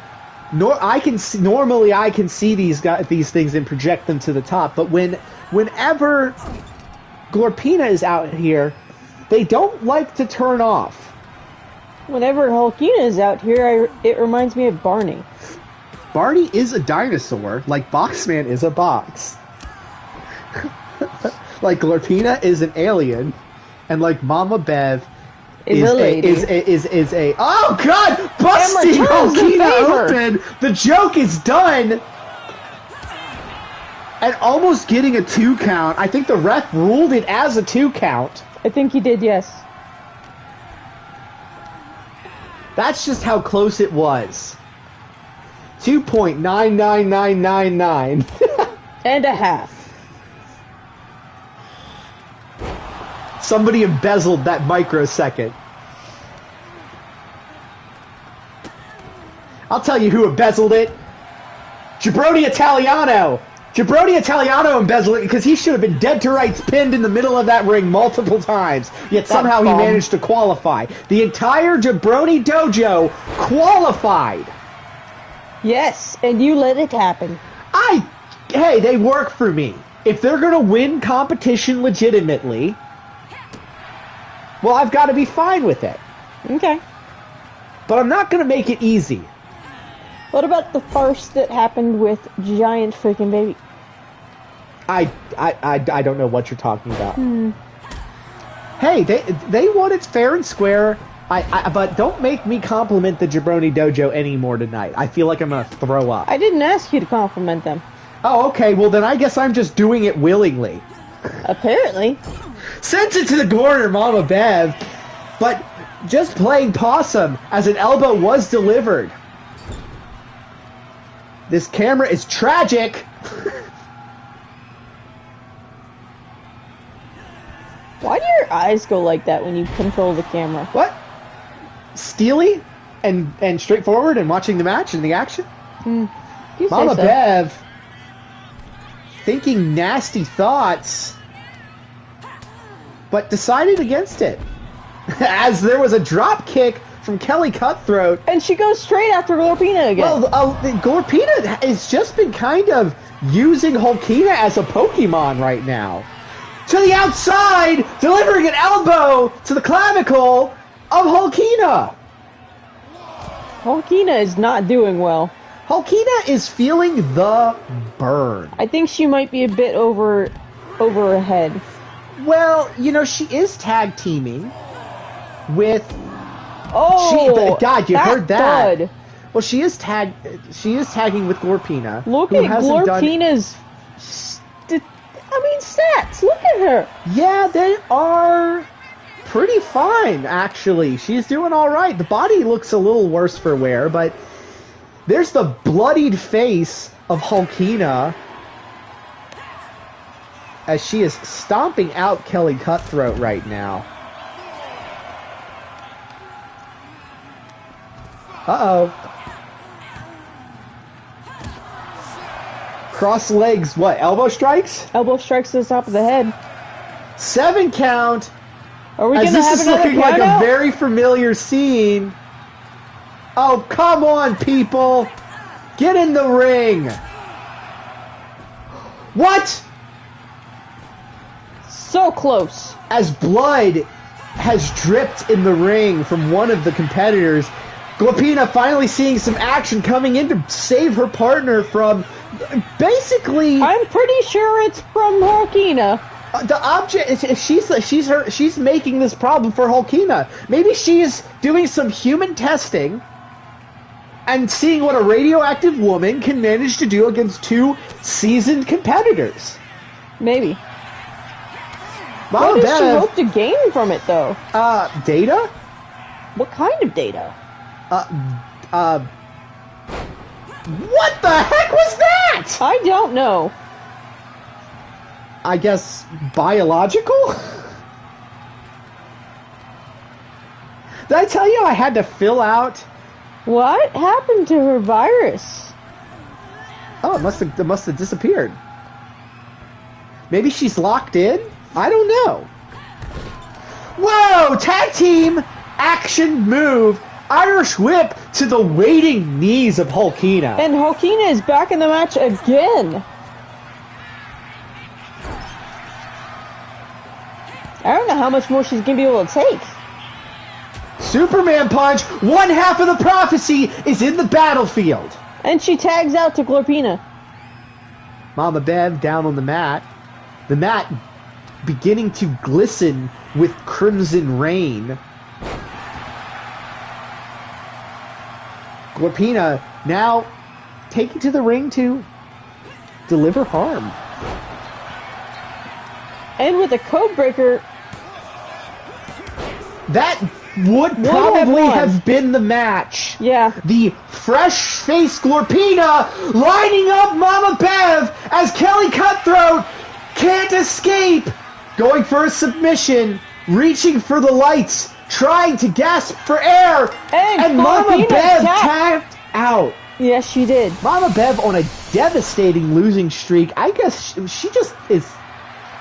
S1: Normally I can see these things and project them to the top, but whenever Gorpina is out here, they don't like to turn off.
S2: Whenever Hulkina is out here, it reminds me of Barney.
S1: Barney is a dinosaur, like Boxman is a box. Like Gorpina is an alien, and like Mama Bev is a lady. Is a oh god, busting Hulkina open. The joke is done, and almost getting a 2 count. I think the ref ruled it as a 2 count.
S2: I think he did, yes.
S1: That's just how close it was. 2.99999.
S2: And a half.
S1: Somebody embezzled that microsecond. I'll tell you who embezzled it. Jabroni Italiano. Jabroni Italiano embezzled it because he should have been dead to rights pinned in the middle of that ring multiple times. Yet somehow he managed to qualify. The entire Jabroni dojo qualified.
S2: Yes, and you let it happen.
S1: Hey, they work for me. If they're going to win competition legitimately, well, I've got to be fine with it.
S2: Okay.
S1: But I'm not going to make it easy.
S2: What about the farce that happened with Giant Freaking Baby?
S1: I don't know what you're talking about. Hey, they won it fair and square. But don't make me compliment the Jabroni Dojo anymore tonight. I feel like I'm going to throw up.
S2: I didn't ask you to compliment them.
S1: Oh, okay. Well, then I guess I'm just doing it willingly.
S2: Apparently.
S1: Sends it to the corner, Mama Bev. But just playing possum as an elbow was delivered. This camera is tragic.
S2: Why do your eyes go like that when you control the camera?
S1: What? Steely and straightforward and watching the match and the action? Mama Bev thinking nasty thoughts, but decided against it. As there was a drop kick from Kelly Cutthroat.
S2: And she goes straight after Gorpina again.
S1: Well, Gorpina has just been kind of using Hulkina as a Pokemon right now. To the outside, delivering an elbow to the clavicle of Hulkina.
S2: Hulkina is not doing well.
S1: Hulkina is feeling the burn.
S2: I think she might be a bit over her head.
S1: Well, she is tag teaming with...
S2: Oh,
S1: God, you heard that.
S2: Thud.
S1: Well, she is tagging with Gorpina.
S2: Look at Gorpina's stats. Look at her.
S1: Yeah, they are pretty fine, actually. She's doing all right. The body looks a little worse for wear, but there's the bloodied face of Hulkina as she is stomping out Kelly Cutthroat right now. Uh-oh. Cross legs, what, elbow strikes?
S2: Elbow strikes to the top of the head.
S1: 7 count.
S2: Are we going to have another count?
S1: This is looking like a very familiar scene. Oh, come on, people! Get in the ring! What?
S2: So close.
S1: As blood has dripped in the ring from one of the competitors, Glopina finally seeing some action coming in to save her partner from basically...
S2: I'm pretty sure it's from Hulkina.
S1: The object is she's making this problem for Hulkina. Maybe she's doing some human testing and seeing what a radioactive woman can manage to do against two seasoned competitors.
S2: Maybe.
S1: Mama
S2: What does she
S1: Bev,
S2: hope to gain from it, though?
S1: data?
S2: What kind of data?
S1: What the heck was that?
S2: I don't know.
S1: I guess biological? Did I tell you I had to fill out?
S2: What happened to her virus?
S1: Oh, it must have disappeared. Maybe she's locked in? I don't know. Whoa! Tag team action move. Irish whip to the waiting knees of Hulkina.
S2: And Hulkina is back in the match again. I don't know how much more she's going to be able to take.
S1: Superman punch. One half of the prophecy is in the battlefield.
S2: And she tags out to Glorpina.
S1: Mama Bev down on the mat. The mat beginning to glisten with crimson rain. Glorpina now taken to the ring to deliver harm.
S2: And with a code breaker,
S1: that would probably have been the match.
S2: Yeah.
S1: The fresh-faced Glorpina lining up Mama Bev as Kelly Cutthroat can't escape. Going for a submission, reaching for the lights, trying to gasp for air, and Mama Bev tapped out.
S2: Yes, she did.
S1: Mama Bev on a devastating losing streak. I guess she just is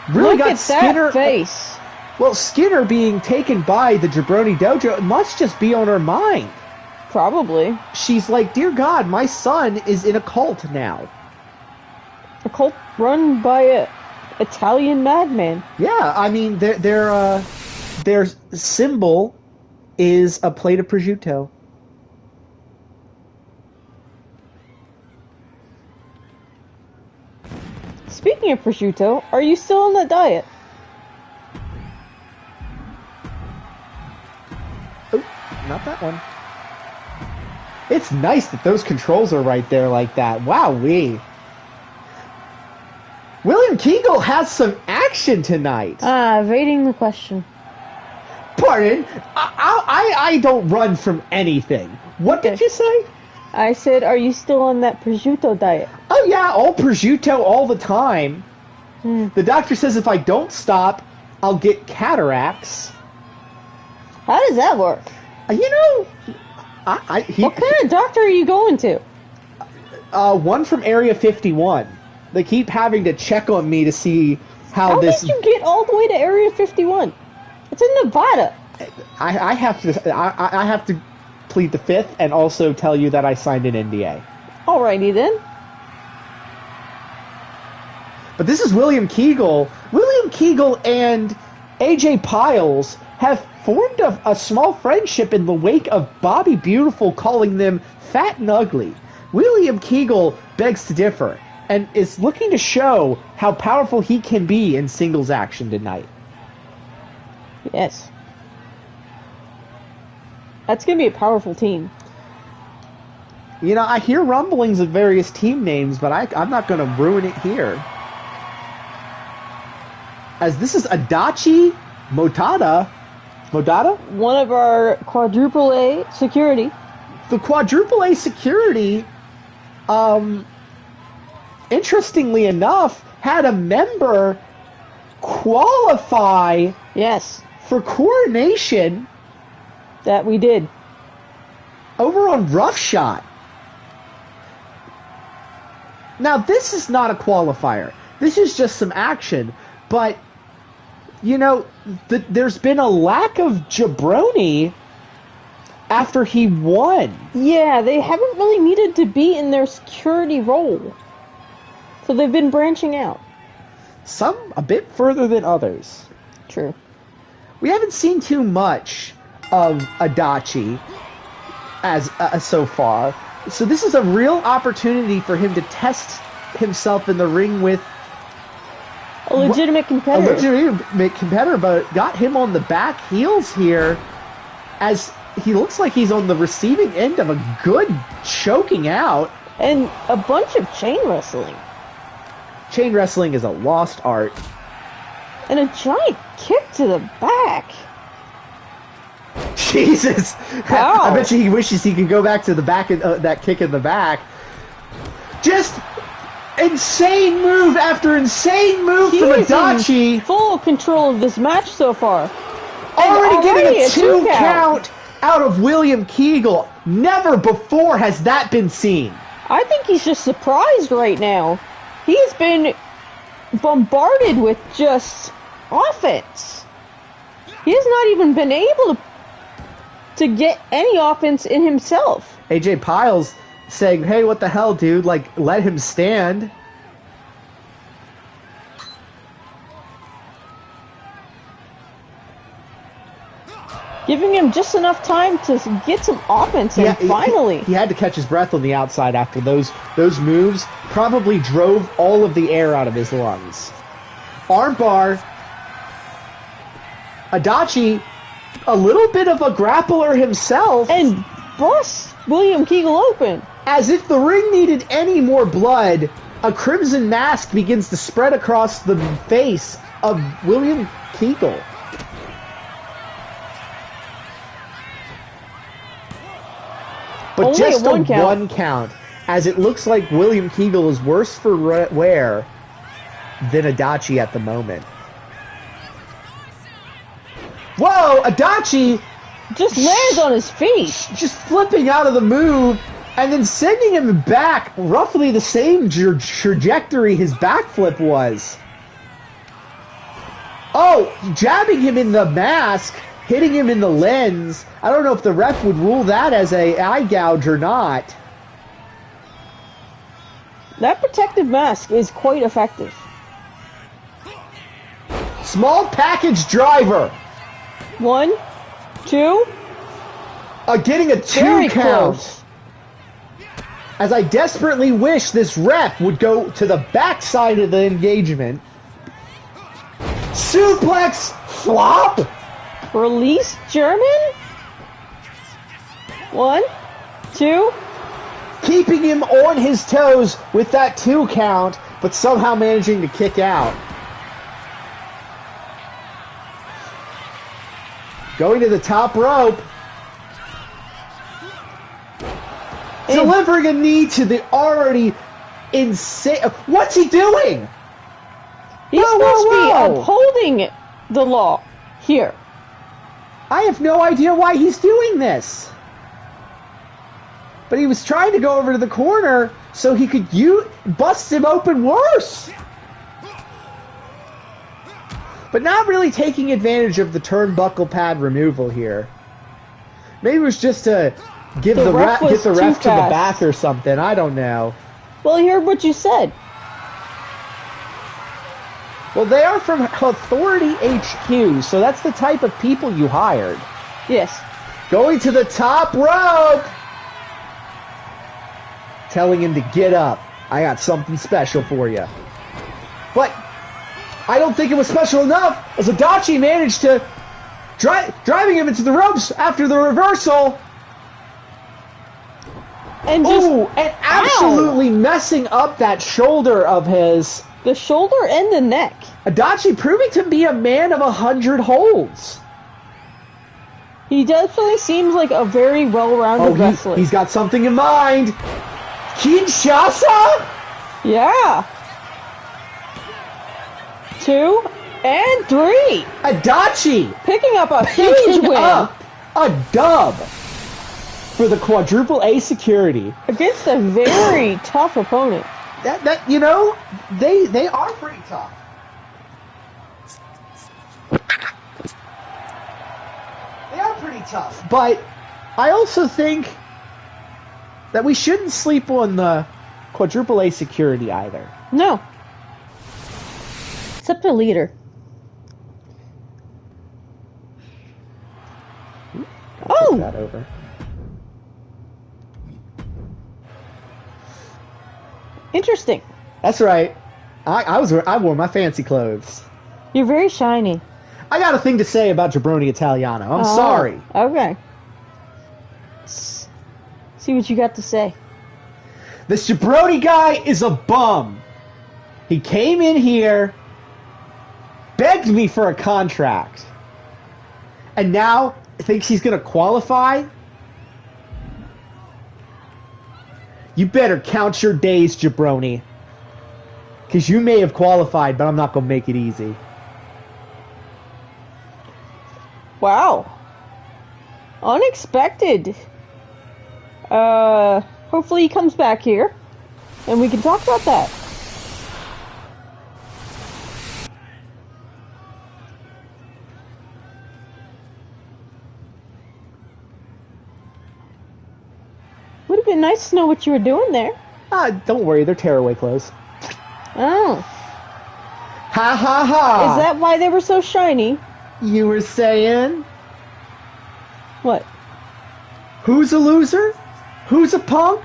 S1: really
S2: Look
S1: got
S2: at
S1: Skinner.
S2: That face.
S1: Well, Skinner being taken by the Jabroni Dojo must just be on her mind.
S2: Probably.
S1: She's like, dear God, my son is in a cult now.
S2: A cult run by a Italian madman.
S1: Yeah, I mean, their symbol is a plate of prosciutto.
S2: Speaking of prosciutto, are you still on that diet?
S1: Oh, not that one. It's nice that those controls are right there like that. Wowee. William Kegel has some action tonight.
S2: Evading the question.
S1: Pardon? I don't run from anything. What did you say?
S2: I said, are you still on that prosciutto diet?
S1: Oh yeah, all prosciutto all the time. The doctor says if I don't stop, I'll get cataracts.
S2: How does that work?
S1: You know,
S2: what kind of doctor are you going to?
S1: One from Area 51. They keep having to check on me to see how this...
S2: How did you get all the way to Area 51? It's in Nevada.
S1: I have to plead the fifth and also tell you that I signed an NDA.
S2: Alrighty then.
S1: But this is William Kegel. William Kegel and AJ Piles have formed a small friendship in the wake of Bobby Beautiful calling them fat and ugly. William Kegel begs to differ and is looking to show how powerful he can be in singles action tonight.
S2: Yes. That's going to be a powerful team.
S1: You know, I hear rumblings of various team names, but I'm not going to ruin it here. As this is Adachi Motada.
S2: One of our quadruple A security.
S1: The quadruple A security, interestingly enough, had a member qualify
S2: Yes.
S1: for coronation
S2: That we did.
S1: over on Rough Shot. Now, this is not a qualifier. This is just some action. But, you know, there's been a lack of jabroni after he won.
S2: Yeah, they haven't really needed to be in their security role. So they've been branching out.
S1: Some a bit further than others.
S2: True.
S1: We haven't seen too much of Adachi as so far. So this is a real opportunity for him to test himself in the ring with
S2: a legitimate competitor.
S1: A legitimate competitor, but got him on the back heels here as he looks like he's on the receiving end of a good choking out.
S2: And a bunch of chain wrestling.
S1: Chain wrestling is a lost art.
S2: And a giant kick to the back.
S1: Jesus!
S2: Ow.
S1: I bet you he wishes he could go back to the back of that kick in the back. Just insane move after insane move from Adachi.
S2: In full control of this match so far.
S1: Already getting a 2 count out of William Kegel. Never before has that been seen.
S2: I think he's just surprised right now. He's been bombarded with just offense. He has not even been able to get any offense in himself.
S1: AJ Piles saying, hey, what the hell, dude? Like, let him stand.
S2: Giving him just enough time to get some offense in, finally.
S1: He had to catch his breath on the outside after those moves. Probably drove all of the air out of his lungs. Armbar. Adachi, a little bit of a grappler himself.
S2: And busts William Kegel open.
S1: As if the ring needed any more blood, a crimson mask begins to spread across the face of William Kegel. But
S2: only
S1: just a
S2: one
S1: count, as it looks like William Kegel is worse for wear than Adachi at the moment. Whoa, Adachi
S2: just lands on his feet.
S1: Just flipping out of the move and then sending him back roughly the same trajectory his backflip was. Oh, jabbing him in the mask, hitting him in the lens. I don't know if the ref would rule that as a eye gouge or not.
S2: That protective mask is quite effective.
S1: Small package driver.
S2: 1, 2.
S1: Getting a 2
S2: Very
S1: count.
S2: Close.
S1: As I desperately wish this ref would go to the backside of the engagement. Suplex flop.
S2: Release German. 1, 2.
S1: Keeping him on his toes with that 2 count, but somehow managing to kick out. Going to the top rope. Delivering a knee to the already insane... What's he doing?
S2: He's supposed to be upholding the law here.
S1: I have no idea why he's doing this. But he was trying to go over to the corner so he could bust him open worse. But not really taking advantage of the turnbuckle pad removal here. Maybe it was just to get the ref to the back or something. I don't know.
S2: Well, I heard what you said.
S1: Well, they are from Authority HQ, so that's the type of people you hired.
S2: Yes.
S1: Going to the top rope. Telling him to get up. I got something special for you. But I don't think it was special enough, as Adachi managed to driving him into the ropes after the reversal.
S2: And
S1: absolutely messing up that shoulder of his.
S2: The shoulder and the neck.
S1: Adachi proving to be a man of 100 holds.
S2: He definitely seems like a very well-rounded wrestler.
S1: He's got something in mind. Kinshasa?
S2: Yeah. 2 and 3.
S1: Adachi
S2: picking up a huge win.
S1: A dub for the quadruple A security
S2: against a very tough opponent.
S1: That you know, they are pretty tough. They are pretty tough, but I also think that we shouldn't sleep on the quadruple A security either.
S2: No. Except the leader.
S1: Take that over.
S2: Interesting.
S1: That's right. I wore my fancy clothes.
S2: You're very shiny.
S1: I got a thing to say about Jabroni Italiano. I'm sorry.
S2: Okay. See what you got to say.
S1: This Jabroni guy is a bum. He came in here, begged me for a contract, and now thinks he's going to qualify? You better count your days, Jabroni. Because you may have qualified, but I'm not going to make it easy.
S2: Wow. Unexpected. Hopefully he comes back here, and we can talk about that. Would have been nice to know what you were doing there.
S1: Don't worry, they're tearaway clothes.
S2: Oh.
S1: Ha ha ha!
S2: Is that why they were so shiny?
S1: You were saying?
S2: What?
S1: Who's a loser? Who's a punk?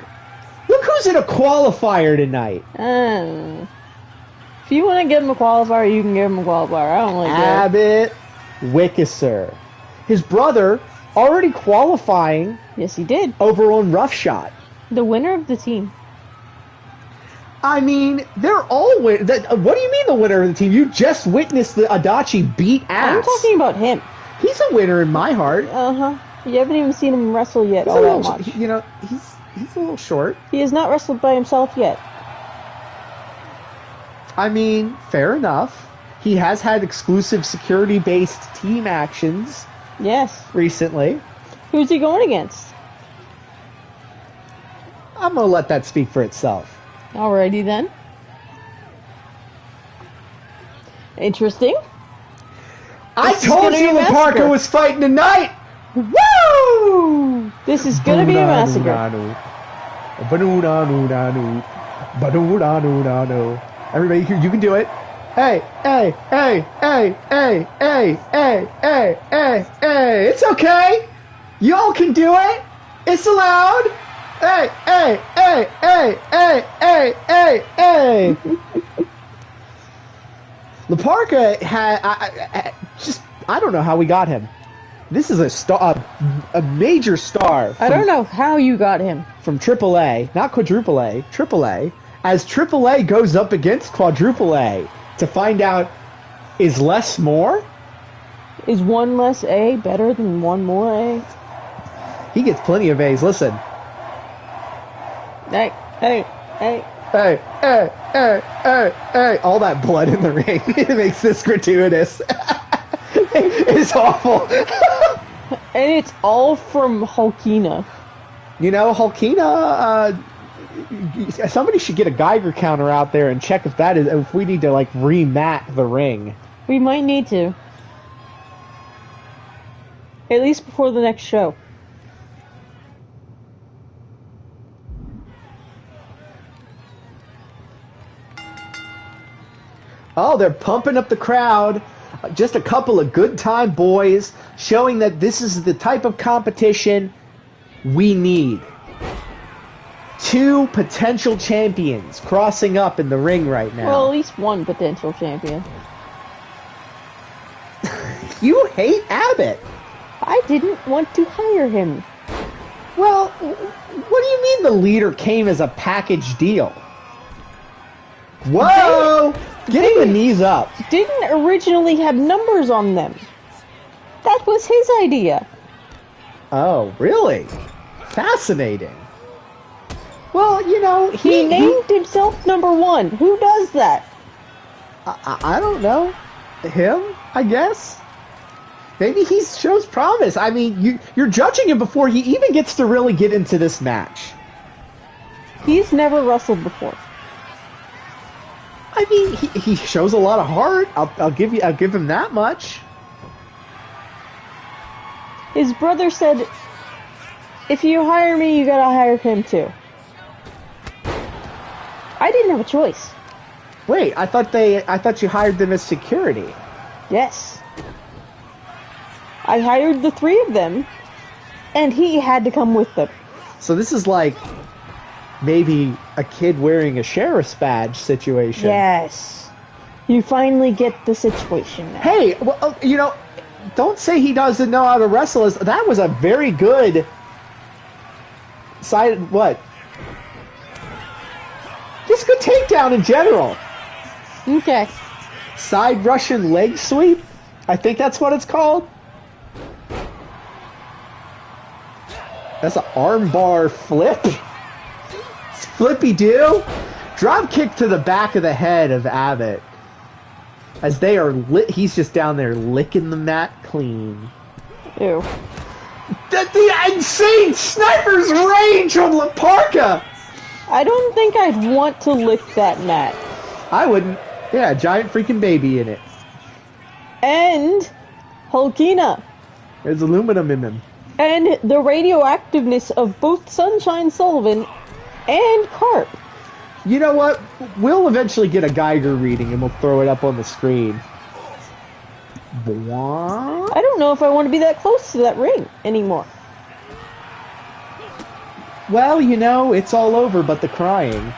S1: Look who's in a qualifier tonight.
S2: If you want to give him a qualifier, you can give him a qualifier. I don't like that.
S1: Abbott Wickeser. His brother already qualifying.
S2: Yes, he did.
S1: Over on Rough Shot.
S2: The winner of the team.
S1: I mean, they're all what do you mean the winner of the team? You just witnessed the Adachi beat ass.
S2: I'm talking about him.
S1: He's a winner in my heart.
S2: Uh-huh. You haven't even seen him wrestle yet
S1: He's
S2: all that much.
S1: You know, he's a little short.
S2: He has not wrestled by himself yet.
S1: I mean, fair enough. He has had exclusive security-based team actions.
S2: Yes.
S1: Recently.
S2: Who's he going against?
S1: I'm going to let that speak for itself.
S2: Alrighty then. Interesting.
S1: I told you La Parker was fighting tonight! Woo!
S2: This is gonna be a massacre.
S1: Everybody, you can do it. Hey, hey, hey, hey, hey, hey, hey, hey, hey, hey. It's okay. Y'all can do it. It's allowed. Hey, hey, hey, hey, hey, hey, hey, hey. La Parka had I don't know how we got him. This is a major star.
S2: I don't know how you got him.
S1: From AAA, not quadruple A, AAA. As AAA goes up against quadruple A to find out, is less more?
S2: Is one less A better than one more A?
S1: He gets plenty of A's. Listen.
S2: Hey, hey, hey.
S1: Hey, hey, hey, hey, hey. All that blood in the ring. It makes this gratuitous. It's awful.
S2: And it's all from Hulkina.
S1: You know, Hulkina, somebody should get a Geiger counter out there and check if we need to, like, remat the ring.
S2: We might need to. At least before the next show.
S1: Oh, they're pumping up the crowd. Just a couple of good time boys showing that this is the type of competition we need. Two potential champions crossing up in the ring right now.
S2: Well, at least one potential champion.
S1: You hate Abbott.
S2: I didn't want to hire him.
S1: Well, what do you mean the leader came as a package deal? Whoa! Getting the knees up.
S2: Didn't originally have numbers on them. That was his idea.
S1: Oh, really? Fascinating. Well, you know,
S2: he named himself number one. Who does that?
S1: I don't know. Him, I guess. Maybe he shows promise. I mean, you're judging him before he even gets to really get into this match.
S2: He's never wrestled before.
S1: I mean, he shows a lot of heart. I'll give him that much.
S2: His brother said If you hire me, you gotta hire him too. I didn't have a choice.
S1: Wait, I thought you hired them as security.
S2: Yes. I hired the 3 of them, and he had to come with them.
S1: So this is like maybe a kid wearing a sheriff's badge situation.
S2: Yes. You finally get the situation now.
S1: Hey, well, you know, don't say he doesn't know how to wrestle. That was a very good side. What? Just good takedown in general.
S2: Okay.
S1: Side Russian leg sweep? I think that's what it's called. That's an armbar flip. Flippy do. Drop kick to the back of the head of Abbott. As they are he's just down there licking the mat clean.
S2: Ew.
S1: The insane sniper's range on La Parka!
S2: I don't think I'd want to lick that mat.
S1: I wouldn't. Yeah, giant freaking baby in it.
S2: And Hulkina.
S1: There's aluminum in them.
S2: And the radioactiveness of both Sunshine Sullivan and Carp.
S1: You know what? We'll eventually get a Geiger reading and we'll throw it up on the screen. What?
S2: I don't know if I want to be that close to that ring anymore.
S1: Well, you know, it's all over but the crying.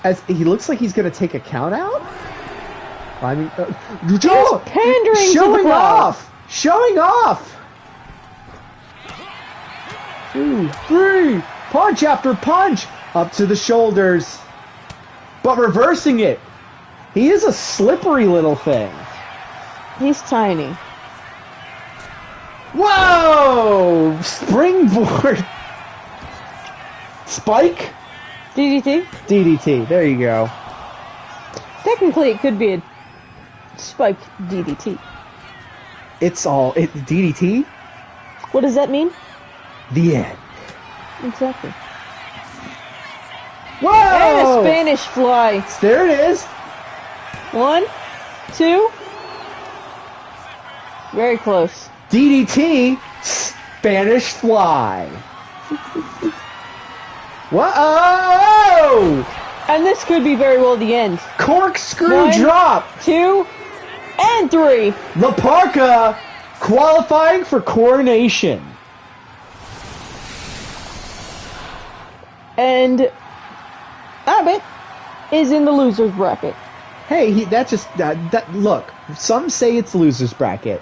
S1: As he looks like he's going to take a count out? I mean,
S2: Just pandering to the crowd.
S1: Showing off! 2, 3, punch after punch, up to the shoulders, but reversing it. He is a slippery little thing.
S2: He's tiny.
S1: Whoa! Springboard. Spike?
S2: DDT?
S1: DDT, there you go.
S2: Technically, it could be a spiked DDT.
S1: DDT?
S2: What does that mean?
S1: The end.
S2: Exactly.
S1: Whoa!
S2: And a Spanish fly.
S1: There it is.
S2: 1, 2. Very close.
S1: DDT, Spanish fly. Whoa!
S2: And this could be very well the end.
S1: Corkscrew
S2: 1,
S1: drop.
S2: 2, and 3.
S1: La Parka qualifying for coronation.
S2: And Abbott is in the loser's bracket.
S1: Hey, look, some say it's loser's bracket.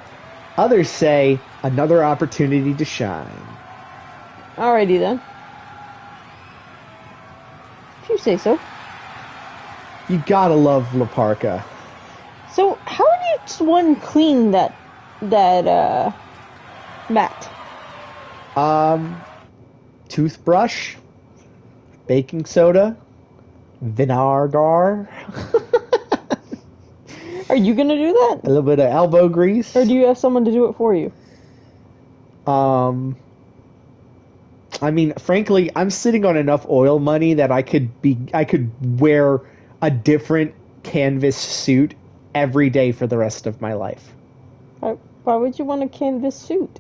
S1: Others say another opportunity to shine.
S2: Alrighty then. If you say so.
S1: You gotta love La Parka.
S2: So, how did one clean that mat?
S1: Toothbrush, baking soda, vinegar,
S2: Are you gonna do that?
S1: a little bit of elbow grease.
S2: Or do you have someone to do it for you?
S1: I mean, frankly, I'm sitting on enough oil money that I could wear a different canvas suit every day for the rest of my life.
S2: Why would you want a canvas suit?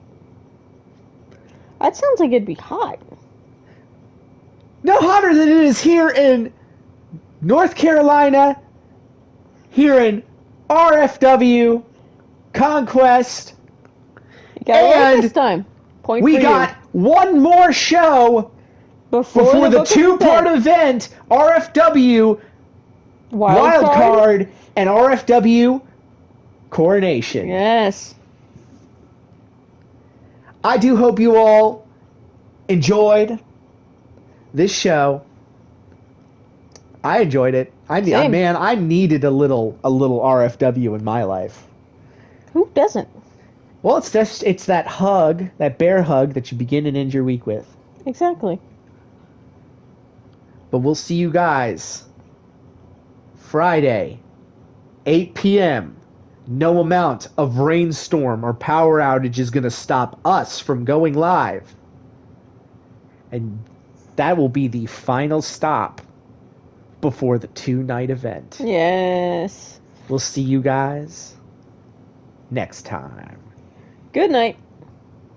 S2: That sounds like it'd be hot.
S1: No hotter than it is here in North Carolina, here in RFW Conquest.
S2: You got it right
S1: And
S2: this time. Point
S1: We
S2: for
S1: got
S2: you.
S1: one more show before the two-part event, RFW Wild Card and RFW Coronation.
S2: Yes.
S1: I do hope you all enjoyed this show. I enjoyed it. I needed a little RFW in my life.
S2: Who doesn't?
S1: Well, it's that hug, that bear hug that you begin and end your week with.
S2: Exactly.
S1: But we'll see you guys Friday, 8 p.m. No amount of rainstorm or power outage is going to stop us from going live. And that will be the final stop before the 2-night event.
S2: Yes.
S1: We'll see you guys next time.
S2: Good night.